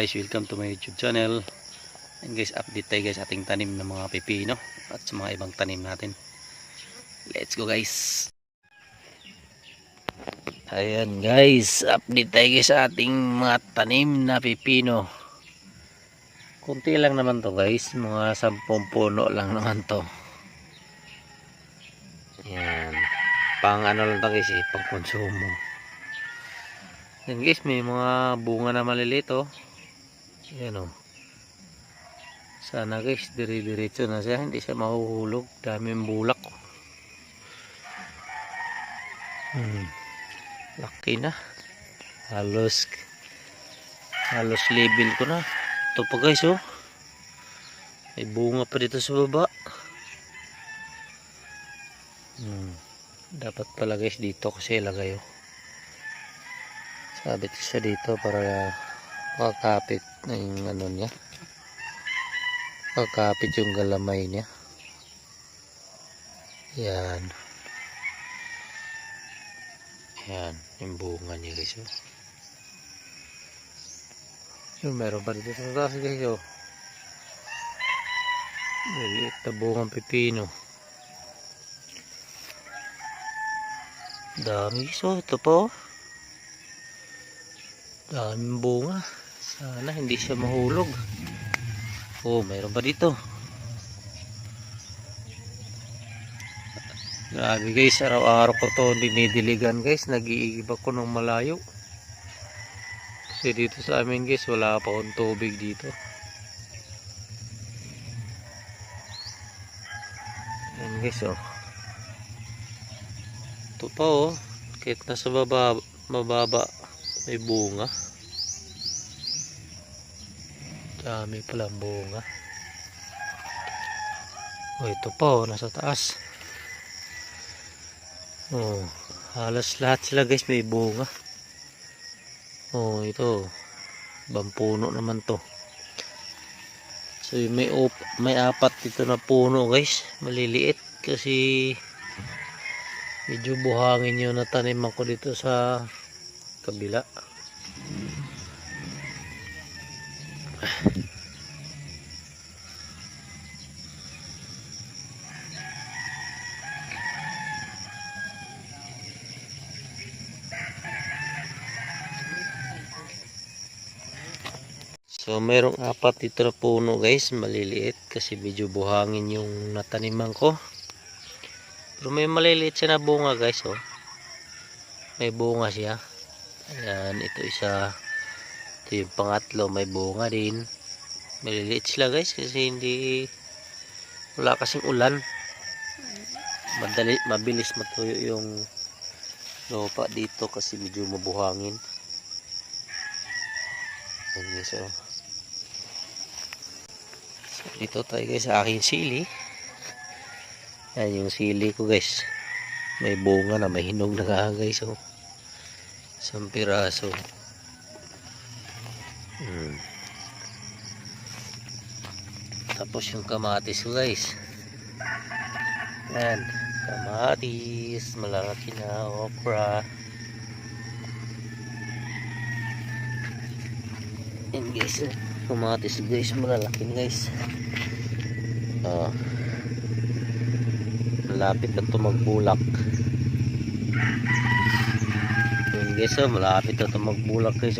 guys, welcome to my YouTube channel. And guys, update tayo guys ating tanim ng mga pipino at sa mga ibang tanim natin. Let's go guys. Ayan guys, update tayo guys sa ating mga tanim na pipino. Kunti lang naman to guys, mga 10 puno lang naman to. Ayan, pang ano lang to guys pang konsumo. Ayan guys, may mga bunga na maliliit oh. Ayan oh. Sana guys, dire-diretso na siya, hindi siya mahuhulog. Daming bulak. Laki na. Halos level ko na. Ito pa guys oh. May bunga pa dito sa baba. Dapat pala guys dito kasi ilagay oh. Sabit siya dito para makakapit na yung ano niya. Makakapit yung galamay niya. Yan. Yan. Yung bunga niya guys. Oh. Yung meron pa dito sa taas guys. Oh. Maliit na bungang pipino. Dami guys. Oh. Ito po. Daming bunga. Sana hindi siya mahulog. Oh, mayroon pa dito. Grabe guys, araw-araw ko to dinidiligan guys. Nag-iigib ako ng malayo. Kasi dito sa amin guys, wala pa akong tubig dito. Yan guys oh. Ito pa oh. Kahit nasa mababa may bunga. Dami palang bunga. Oh, ito pa oh, nasa taas. Oh, halos lahat sila guys may bunga. Oh, ito. Ibang puno naman to. So, may apat dito na puno guys. Maliliit kasi medyo buhangin yung natanim ako dito sa kabila. So mayroong apat dito na puno guys, maliliit kasi medyo buhangin yung nataniman ko. Pero may maliliit siya na bunga guys oh. May bunga siya. Ayan, ito isa. Ito yung pangatlo, may bunga din. Maliliit sila guys kasi wala kasing ulan. Mabilis matuyo yung lupa dito kasi medyo mabuhangin. Ayan guys oh. Dito tayo guys sa aking sili. Yan yung sili ko guys. May bunga na, may hinog na guys oh. Isang piraso. Tapos yung kamatis ko guys. Yan, kamatis, malalaki na, okra. Yan guys, kamatis guys, malalaki na guys. Malapit na ito magbulak. Yan guys, malapit na ito magbulak guys.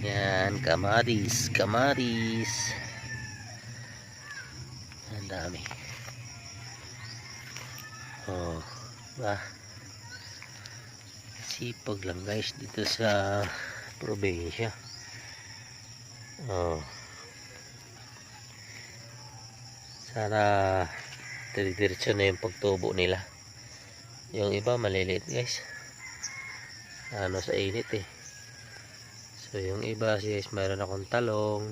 Yan, kamatis. Ang dami. Oh, sipag lang guys dito sa probinsya. Sana diretso na yung pagtubo nila. Yung iba maliliit guys. Ano sa init eh. So yung iba guys, mayroon akong talong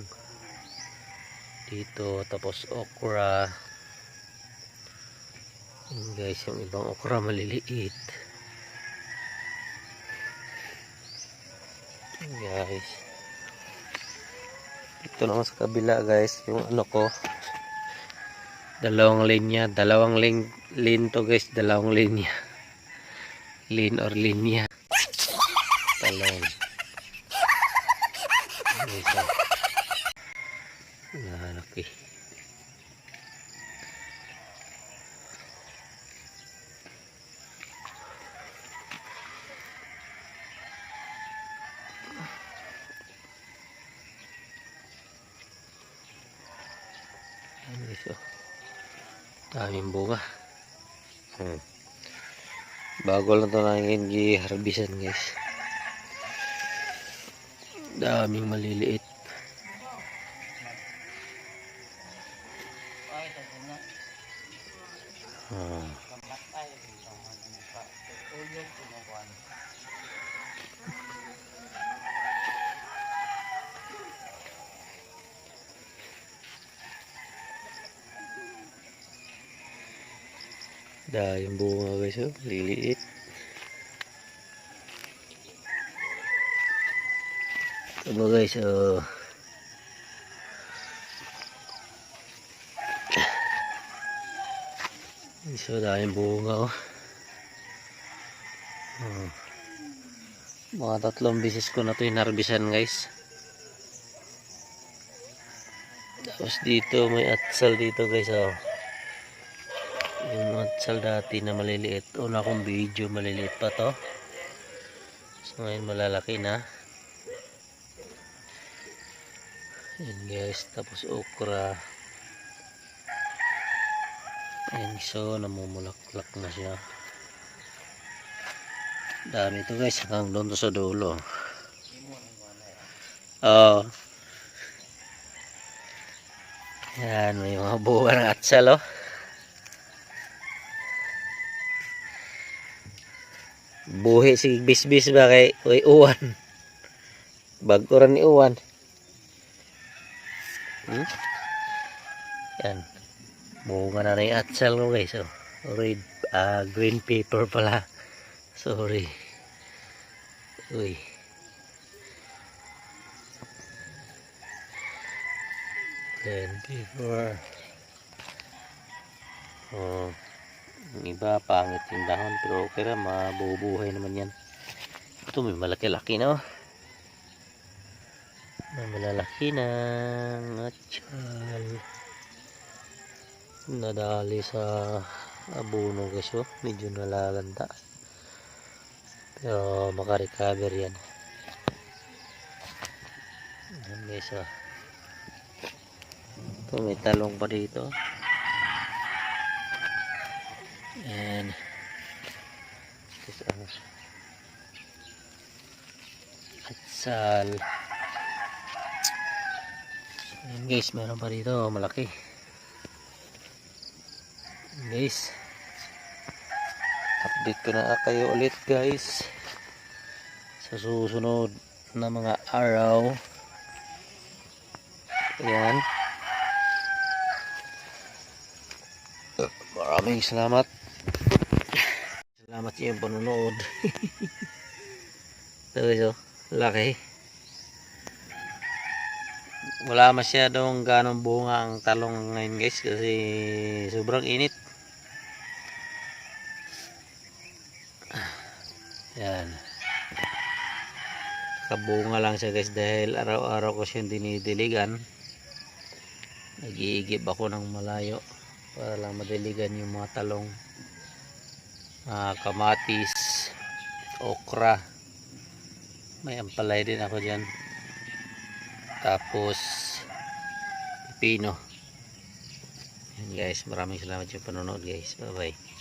dito, tapos okra. Yung guys, yung ibang okra maliliit. Guys, ito naman sa kabila guys, yung ano ko, dalawang linya to guys, dalawang linya, lin or linya talong. Isa. Laki. Isa. Daming bunga. Bago lang ito namin gi-harbisan guys. Daming maliliit. Daming bunga guys, oh, liliit. Ito ba guys, oh. So daming bunga, oh. Mga 3 beses ko na ito hinarbisan guys. Tapos dito may atsal dito guys, oh. Yung atsal dati na maliliit. Una kong video maliliit pa to. So ngayon malalaki na. Ayan guys, tapos okra. Ayan, so namumulaklak na siya. Dami ito guys, hanggang doon to sa dulo. Yan, may mga buwan ng atsal, oh. Buhi si bisbis ba kay uwan. Bago rin ni uwan. Yan. Bunga na rin atsal ko guys, oh. Red, green paper pala. Sorry. Uy. Green paper. Oh. Yung iba pangit yung dahon, pero okay ra, mabubuhay naman yan. Ito may malaki-laki na, oh. May malalaki na atsal. Nadali sa abono guys, oh. Medyo nalalanda. Pero makarecover yan. Ayan guys, oh. Ito may talong pa dito. And atsal. Ayan guys, meron pa dito malaki. Guys, update ko na kayo ulit guys sa susunod na mga araw. Ayan, maraming salamat sa iyong panonood. Ito guys, oh, laki. Wala masyadong ganong bunga ang talong ngayon guys kasi sobrang init. Yan, kabunga lang siya guys dahil araw-araw ko siyang dinidiligan. Nag-iigib ako ng malayo para lang madiligan yung mga talong, kamatis, okra, may ampalay din ako dyan, tapos pipino. Yan guys, maraming salamat sa panonood guys. Bye bye.